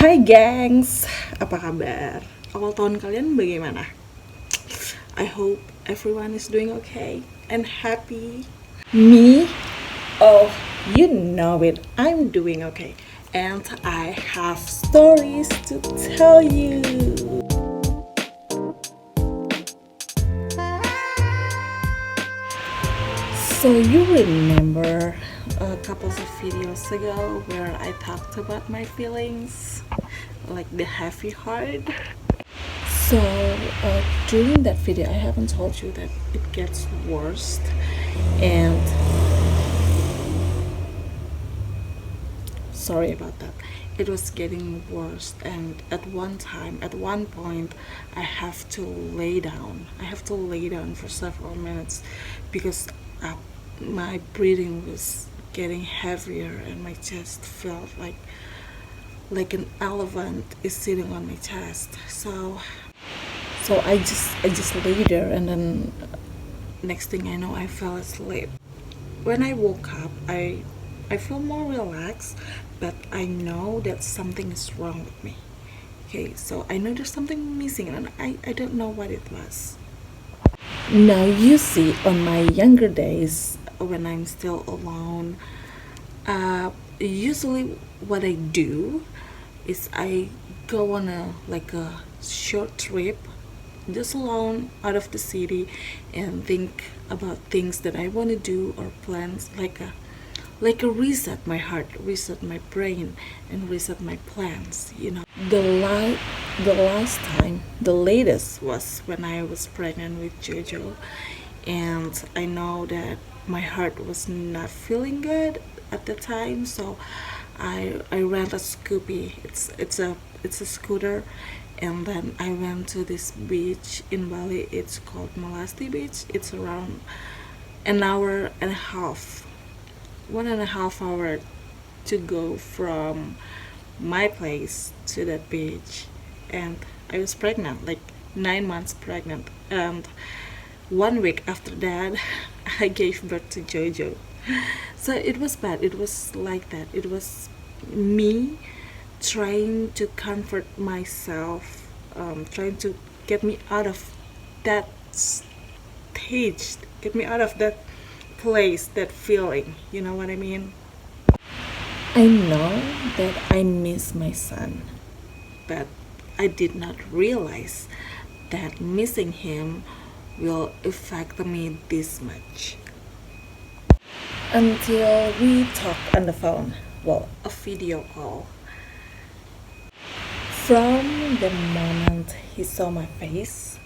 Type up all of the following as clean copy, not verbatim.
Hai gengs, apa kabar? Awal tahun kalian bagaimana? I hope everyone is doing okay and happy. Me? Oh, you know it, I'm doing okay. And I have stories to tell you. So you remember a couple of videos ago where I talked about my feelings, like the heavy heart? So during that video, I haven't told you that it gets worse, and sorry about that. It was getting worse, and at one point, I have to lay down. I have to lay down for several minutes because my breathing was getting heavier, and my chest felt like an elephant is sitting on my chest. So I just lay there, and then next thing I know, I fell asleep. When I woke up, I feel more relaxed, but I know that something is wrong with me. Okay, so I know there's something missing, and I don't know what it was. Now you see, on my younger days, when I'm still alone, usually what I do is I go on a short trip just alone out of the city and think about things that I want to do or plans, like a reset my heart, reset my brain, and reset my plans. The last time, the latest was when I was pregnant with Jojo, and I know that my heart was not feeling good at the time, so I rent a Scoopy. It's a scooter, and then I went to this beach in Bali. It's called Melasti Beach. It's around an hour and a half, 1.5 hour to go from my place to that beach. And I was pregnant, like 9 months pregnant, and 1 week after that, I gave birth to Jojo. So it was bad. It was like that. It was me trying to comfort myself, trying to get me out of that stage, get me out of that place, that feeling. You know what I mean? I know that I miss my son, but I did not realize that missing him will affect me this much. Until we talked on the phone, well, a video call. From the moment he saw my face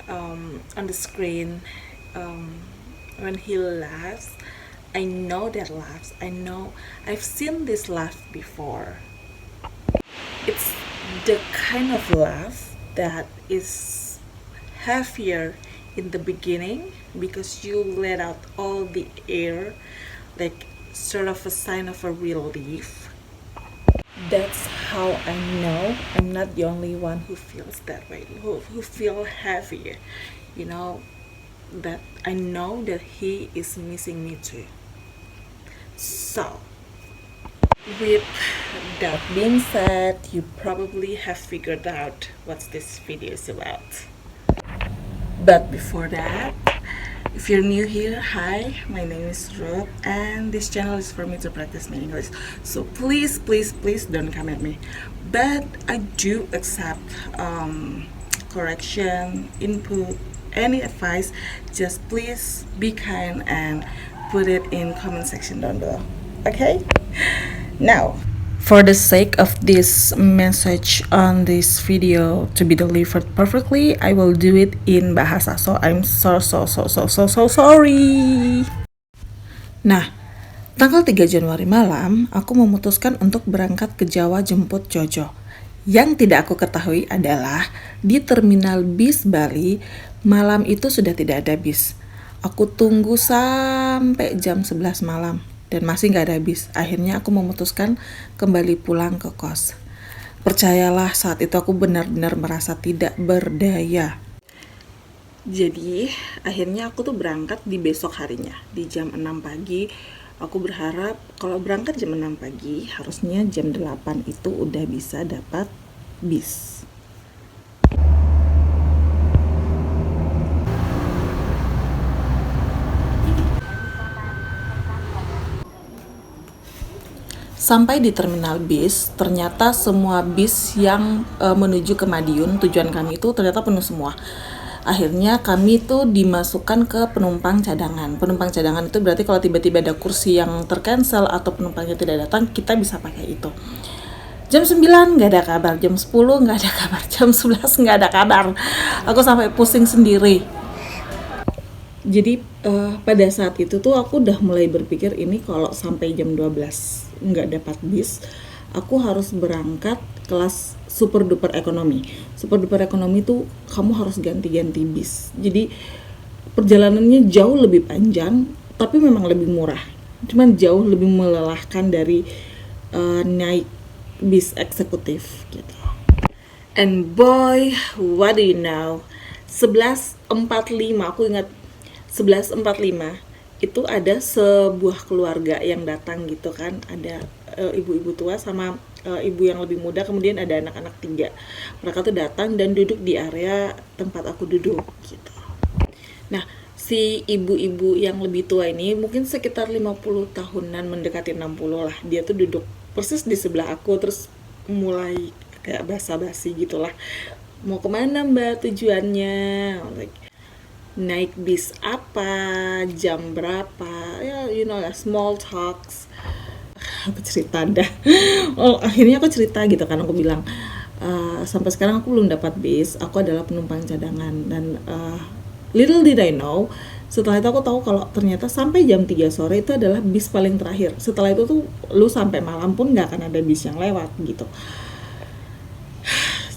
on the screen, when he laughs, I know that laughs. I know I've seen this laugh before. It's the kind of laugh that is heavier in the beginning because you let out all the air, like sort of a sign of a relief. That's how I know I'm not the only one who feels that way, who feel heavy, you know, that I know that he is missing me too. So, with that being said, you probably have figured out what this video is about. But before that, if you're new here, hi, my name is Ruth, and this channel is for me to practice my English. So please, please, please don't come at me. But I do accept correction, input, any advice. Just please be kind and put it in comment section down below. Okay? Now, for the sake of this message on this video to be delivered perfectly, I will do it in bahasa. So I'm so sorry. Nah, tanggal 3 Januari malam, aku memutuskan untuk berangkat ke Jawa jemput Jojo. Yang tidak aku ketahui adalah di terminal bis Bali, malam itu sudah tidak ada bis. Aku tunggu sampai jam 11 malam dan masih gak ada bis. Akhirnya aku memutuskan kembali pulang ke kos. Percayalah, saat itu aku benar-benar merasa tidak berdaya. Jadi akhirnya aku tuh berangkat di besok harinya, di jam 6 pagi, Aku berharap kalau berangkat jam 6 pagi, harusnya jam 8 itu udah bisa dapat bis. Sampai di terminal bis, ternyata semua bis yang menuju ke Madiun, tujuan kami itu ternyata penuh semua. Akhirnya kami tuh dimasukkan ke penumpang cadangan. Penumpang cadangan itu berarti kalau tiba-tiba ada kursi yang tercancel atau penumpangnya tidak datang, kita bisa pakai itu. Jam 9 nggak ada kabar, jam 10 nggak ada kabar, jam 11 nggak ada kabar. Aku sampai pusing sendiri. Jadi pada saat itu tuh aku udah mulai berpikir ini kalau sampai jam 12 nggak dapat bis, aku harus berangkat kelas super duper ekonomi. Super duper ekonomi tuh kamu harus ganti-ganti bis. Jadi perjalanannya jauh lebih panjang, tapi memang lebih murah. Cuman jauh lebih melelahkan dari naik bis eksekutif gitu. And boy, what do you know? 11.45, aku ingat 11.45 itu ada sebuah keluarga yang datang gitu kan, ada ibu-ibu tua sama ibu yang lebih muda, kemudian ada anak-anak 3. Mereka tuh datang dan duduk di area tempat aku duduk gitu. Nah, si ibu-ibu yang lebih tua ini mungkin sekitar 50 tahunan, mendekati 60 lah. Dia tuh duduk persis di sebelah aku, terus mulai kayak basa-basi gitulah. Mau kemana mbak, tujuannya? Like, naik bis apa, jam berapa, ya you know lah, small talks. Aku cerita dah. Akhirnya aku cerita gitu kan, aku bilang sampai sekarang aku belum dapat bis, aku adalah penumpang cadangan. Dan little did I know, setelah itu aku tahu kalau ternyata sampai jam 3 sore itu adalah bis paling terakhir. Setelah itu tuh lu sampai malam pun gak akan ada bis yang lewat gitu.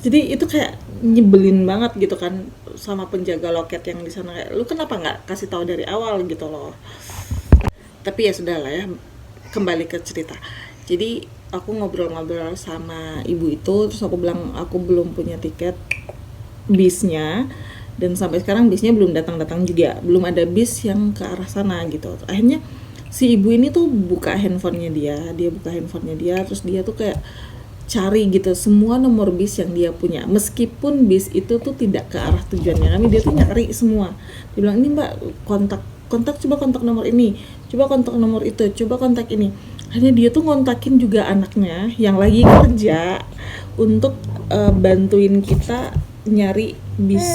Jadi itu kayak nyebelin banget gitu kan sama penjaga loket yang di sana, kayak lu kenapa nggak kasih tahu dari awal gitu loh. Tapi ya sudah lah ya, kembali ke cerita. Jadi aku ngobrol-ngobrol sama ibu itu, terus aku bilang aku belum punya tiket bisnya, dan sampai sekarang bisnya belum datang-datang juga, belum ada bis yang ke arah sana gitu. Akhirnya si ibu ini tuh buka handphonenya dia, terus dia tuh kayak cari gitu semua nomor bis yang dia punya, meskipun bis itu tuh tidak ke arah tujuannya kami, dia tuh nyari semua. Dia bilang, ini mbak, kontak, coba kontak nomor ini, coba kontak nomor itu, coba kontak ini. Hanya dia tuh kontakin juga anaknya yang lagi kerja untuk bantuin kita nyari bis.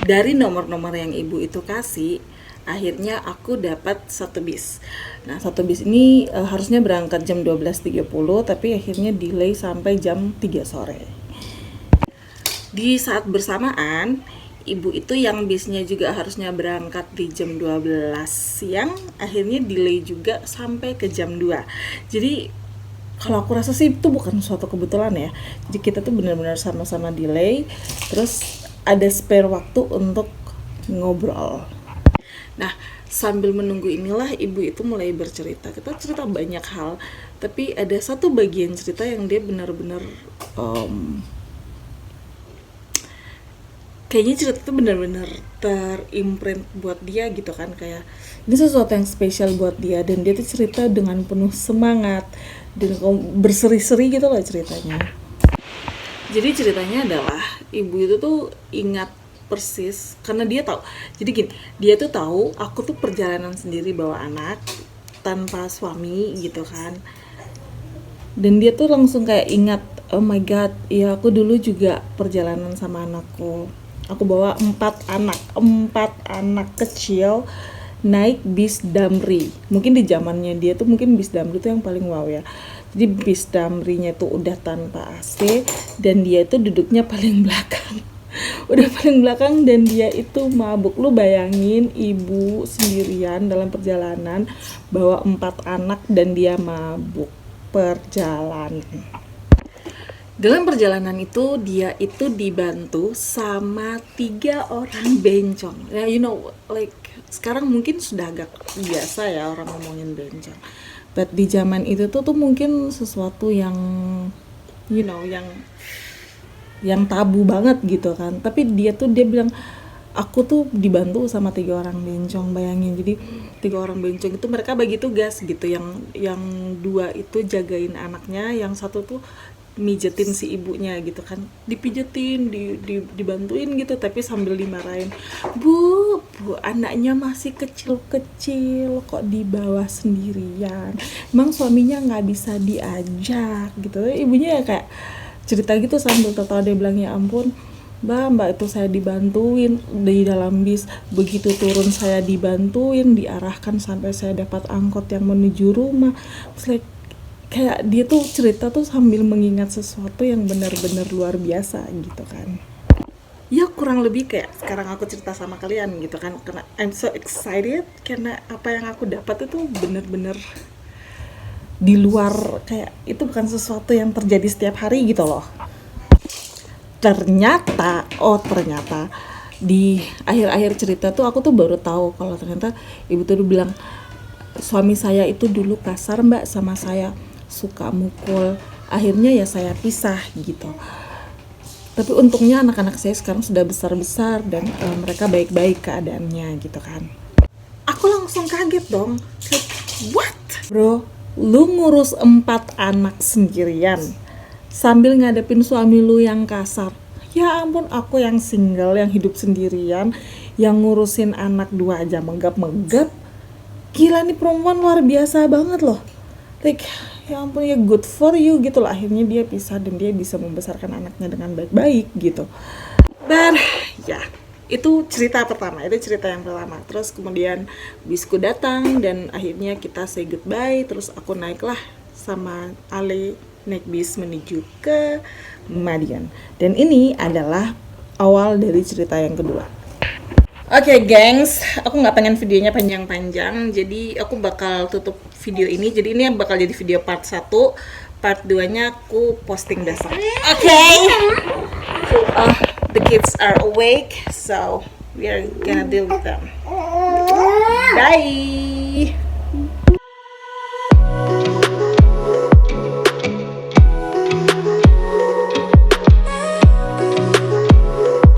Dari nomor-nomor yang ibu itu kasih, akhirnya aku dapat satu bis. Nah, satu bis ini harusnya berangkat jam 12.30, tapi akhirnya delay sampai jam 3 sore. Di saat bersamaan, ibu itu yang bisnya juga harusnya berangkat di jam 12 siang, akhirnya delay juga sampai ke jam 2. Jadi kalau aku rasa sih itu bukan suatu kebetulan ya. Jadi kita tuh benar-benar sama-sama delay, terus ada spare waktu untuk ngobrol. Nah, sambil menunggu inilah ibu itu mulai bercerita. Kita cerita banyak hal, tapi ada satu bagian cerita yang dia benar-benar kayaknya cerita itu benar-benar terimprint buat dia gitu kan, kayak ini sesuatu yang spesial buat dia, dan dia tuh cerita dengan penuh semangat dan berseri-seri gitu loh ceritanya. Jadi ceritanya adalah ibu itu tuh ingat persis karena dia tahu. Jadi gini, dia tuh tahu aku tuh perjalanan sendiri bawa anak tanpa suami gitu kan. Dan dia tuh langsung kayak ingat, oh my god, ya aku dulu juga perjalanan sama anakku. Aku bawa 4 anak kecil naik bis Damri. Mungkin di zamannya dia tuh mungkin bis Damri tuh yang paling wow ya. Jadi bis Damrinya tuh udah tanpa AC dan dia tuh duduknya paling belakang. Udah paling belakang dan dia itu mabuk. Lu bayangin ibu sendirian dalam perjalanan bawa 4 anak dan dia mabuk perjalanan. Dalam perjalanan itu dia itu dibantu sama 3 orang bencong. Ya, you know, like sekarang mungkin sudah agak biasa ya orang ngomongin bencong. But di zaman itu tuh mungkin sesuatu yang you know, yang tabu banget gitu kan. Tapi dia bilang aku tuh dibantu sama 3 orang bencong, bayangin. Jadi 3 orang bencong itu mereka bagi tugas gitu, yang 2 itu jagain anaknya, yang satu tuh mijetin si ibunya gitu kan, dipijetin, dibantuin gitu, tapi sambil dimarahin, bu anaknya masih kecil kok dibawa sendirian, emang suaminya nggak bisa diajak gitu. Ibunya ya kayak cerita gitu sambil tertawa, dia bilang, ya ampun mbak itu saya dibantuin di dalam bis, begitu turun saya dibantuin, diarahkan sampai saya dapat angkot yang menuju rumah. Terus kayak dia tuh cerita tuh sambil mengingat sesuatu yang benar-benar luar biasa gitu kan. Ya kurang lebih kayak sekarang aku cerita sama kalian gitu kan, karena I'm so excited karena apa yang aku dapat itu benar-benar di luar, kayak itu bukan sesuatu yang terjadi setiap hari gitu loh. Ternyata di akhir-akhir cerita tuh aku tuh baru tahu kalau ternyata ibu tuh bilang, suami saya itu dulu kasar mbak sama saya, suka mukul, akhirnya ya saya pisah gitu. Tapi untungnya anak-anak saya sekarang sudah besar-besar dan mereka baik-baik keadaannya gitu kan. Aku langsung kaget dong, what bro, lu ngurus 4 anak sendirian sambil ngadepin suami lu yang kasar. Ya ampun, aku yang single, yang hidup sendirian, yang ngurusin anak 2 aja megap-megap. Gila nih perempuan luar biasa banget loh. Like, ya ampun ya, good for you gitu loh. Akhirnya dia pisah dan dia bisa membesarkan anaknya dengan baik-baik gitu. Dan ya, itu cerita pertama, itu cerita yang pertama. Terus kemudian bisku datang dan akhirnya kita say goodbye. Terus aku naiklah sama Ale, naik bis menuju ke Madiun. Dan ini adalah awal dari cerita yang kedua. Oke, gengs, aku nggak pengen videonya panjang-panjang, jadi aku bakal tutup video ini. Jadi ini yang bakal jadi video part 1, part 2-nya aku posting besok. Oke. The kids are awake, so we are gonna deal with them. Bye.